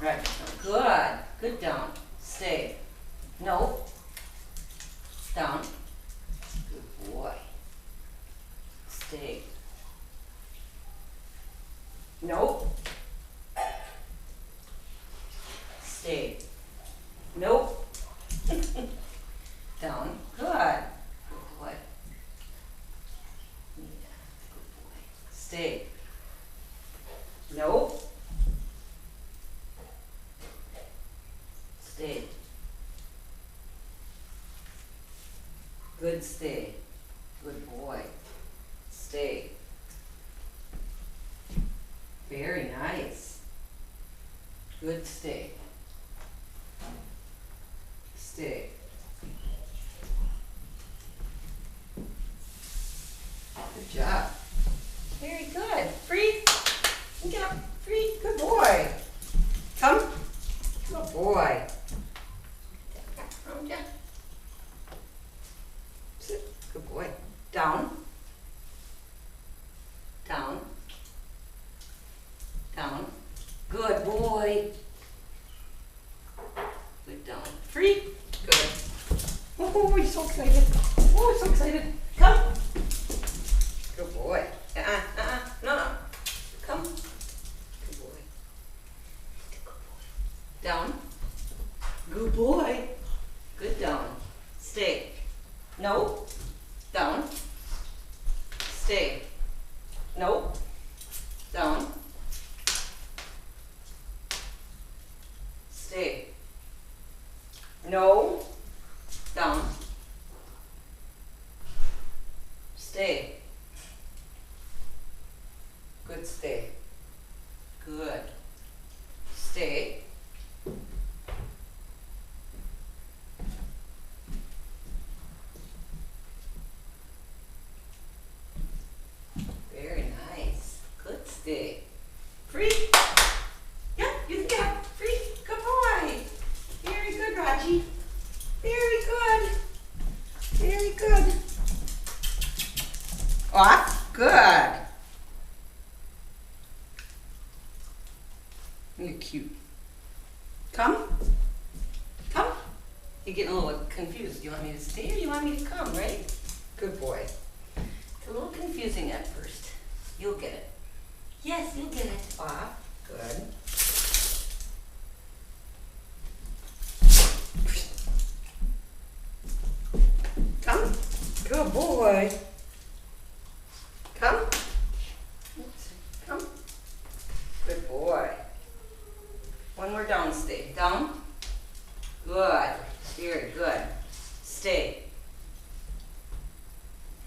Right. Good. Good down. Stay. No. Down. Good boy. Stay. Nope. Stay. Nope. Down. Good. Good boy. Yeah. Good boy. Stay. Nope. Stay. Good stay. Good boy. Stay. Very nice. Good stay. Stay. Good job. Very good. Free. Get up. Free. Good boy. Come. Good boy. Down. Sit. Good boy. Down. Down. Down. Good boy. Good down. Free. Good. Oh, you're so excited. Oh, so excited. Come. Good boy. No. Come. Good boy. Good boy. Down. Good boy. Good down. Stay. No. Down. Stay. No. Down. Stay. No. Down. Stay. Good stay. Good. Stay. Very nice. Good stay. Free. Yeah, you can get free. Good boy. Very good, Raji. Very good. Very good. Off. Good. You're cute. Come. Come. You're getting a little confused. You want me to stay or you want me to come, right? Good boy. It's a little confusing at first. You'll get it. Yes, you'll get it. Off. Good. Come. Good boy. Come. Oops. Come. Good boy. One more down stay. Down. Good. Very good. Stay.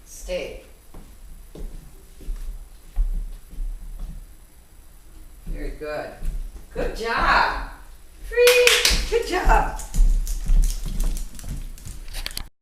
Stay. Very good. Good job. Free. Good job.